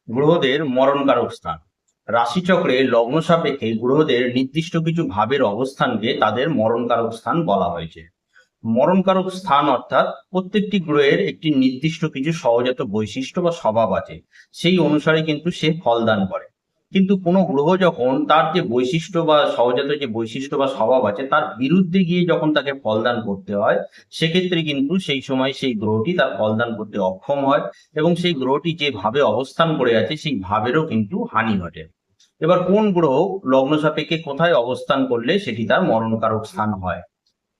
গ্রহদের মরণকারক স্থান। রাশিচক্রে লগ্ন সাপেক্ষে গ্রহদের নির্দিষ্ট কিছু ভাবের অবস্থানকে তাদের মরণকারক স্থান বলা হয়েছে। মরণকারক স্থান অর্থাৎ প্রত্যেকটি গ্রহের একটি নির্দিষ্ট কিছু সহজাত বৈশিষ্ট্য বা স্বভাব আছে, সেই অনুসারে কিন্তু সে ফলদান করে। কিন্তু কোনো গ্রহ যখন তার যে বৈশিষ্ট্য বা সহজাত যে বৈশিষ্ট্য বা স্বভাব আছে তার বিরুদ্ধে গিয়ে যখন তাকে ফলদান করতে হয়, সেক্ষেত্রে কিন্তু সেই সময় সেই গ্রহটি তার ফলদান করতে অক্ষম হয় এবং সেই গ্রহটি যে ভাবে অবস্থান করে আছে সেই ভাবেরও কিন্তু হানি ঘটে। এবার কোন গ্রহ লগ্ন সাপেক্ষে কোথায় অবস্থান করলে সেটি তার মরণকারক স্থান হয়?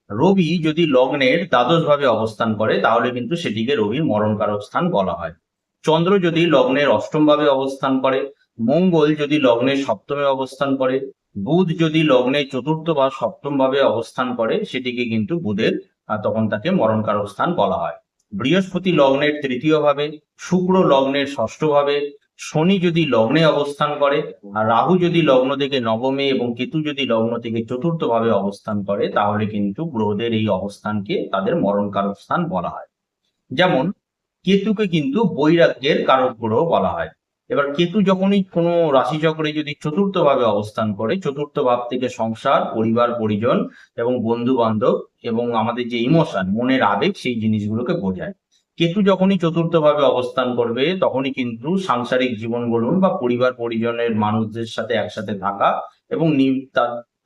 রবি যদি লগ্নের দ্বাদশ ভাবে অবস্থান করে তাহলে কিন্তু সেটিকে রবির মরণকারক স্থান বলা হয়। চন্দ্র যদি লগ্নের অষ্টম ভাবে অবস্থান করে, মঙ্গল যদি লগ্নের সপ্তমে অবস্থান করে, বুধ যদি লগ্নের চতুর্থ বা সপ্তম ভাবে অবস্থান করে সেটিকে কিন্তু বুধের তখন তাকে মরণকারক স্থান বলা হয়। বৃহস্পতি লগ্নের তৃতীয় ভাবে, শুক্র লগ্নের ষষ্ঠ ভাবে, শনি যদি লগ্নে অবস্থান করে, আর রাহু যদি লগ্ন থেকে নবমে এবং কেতু যদি লগ্ন থেকে চতুর্থ ভাবে অবস্থান করে তাহলে কিন্তু গ্রহদের এই অবস্থানকে তাদের মরণকারক স্থান বলা হয়। যেমন কেতুকে কিন্তু বৈরাগ্যের কারক গ্রহ বলা হয়। এবার কেতু যখনই কোনো রাশিচক্রে যদি চতুর্থ ভাবে অবস্থান করে, চতুর্থ ভাব থেকে সংসার, পরিবার পরিজন এবং বন্ধু বান্ধব এবং আমাদের যে ইমোশন, মনের আবেগ, সেই জিনিসগুলোকে বোঝায়। কেতু যখনই চতুর্থ ভাবে অবস্থান করবে তখনই কিন্তু সাংসারিক জীবন বলুন বা পরিবার পরিজনের মানুষদের সাথে একসাথে থাকা এবং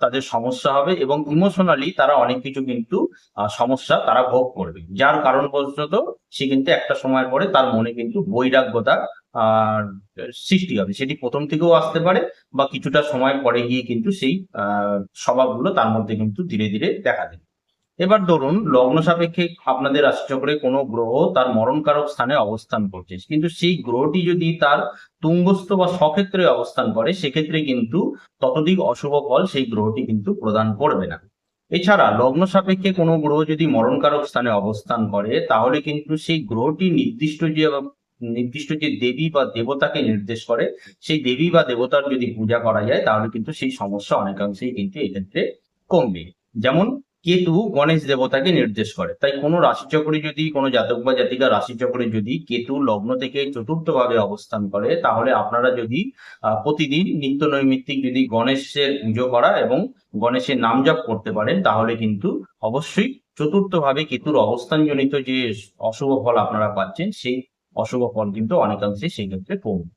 তাদের সমস্যা হবে এবং ইমোশনালি তারা অনেক কিছু কিন্তু সমস্যা তারা ভোগ করবে, যার কারণবশত সে কিন্তু একটা সময়ের পরে তার মনে কিন্তু বৈরাগ্যতা আহ সৃষ্টি হবে। সেটি প্রথম থেকেও আসতে পারে বা কিছুটা সময় পরে গিয়ে কিন্তু সেই স্বভাবগুলো তার মধ্যে কিন্তু ধীরে ধীরে দেখা দেবে। এবার ধরুন লগ্ন সাপেক্ষে আপনাদের রাশিচক্রে কোনো গ্রহ তার মরণকারক স্থানে অবস্থান করছে, কিন্তু সেই গ্রহটি যদি তার তুঙ্গস্থ বা স্বক্ষেত্রে অবস্থান করে সেক্ষেত্রে কিন্তু ততোধিক অশুভ ফল সেই গ্রহটি কিন্তু প্রদান করবে না। এছাড়া লগ্ন সাপেক্ষে কোনো গ্রহ যদি মরণকারক স্থানে অবস্থান করে তাহলে কিন্তু সেই গ্রহটি নির্দিষ্ট যে দেবী বা দেবতাকে নির্দেশ করে, সেই দেবী বা দেবতার যদি পূজা করা যায় তাহলে কিন্তু সেই সমস্যা অনেকাংশেই কিন্তু এক্ষেত্রে কমবে। যেমন কেতু গণেশ দেবতাকে নির্দেশ করে, তাই কোনো রাশিচক্রে যদি কোনো জাতক বা জাতিকা রাশিচক্রে যদি কেতু লগ্ন থেকে চতুর্থ ভাবে অবস্থান করে তাহলে আপনারা যদি প্রতিদিন নিত্য নৈমিত্তিক যদি গণেশের পুজো করা এবং গণেশের নাম জপ করতে পারেন তাহলে কিন্তু অবশ্যই চতুর্থ ভাবে কেতুর অবস্থানজনিত যে অশুভ ফল আপনারা পাচ্ছেন সেই অশুভ ফল কিন্তু অনেকাংশে সেই ক্ষেত্রে কমবে।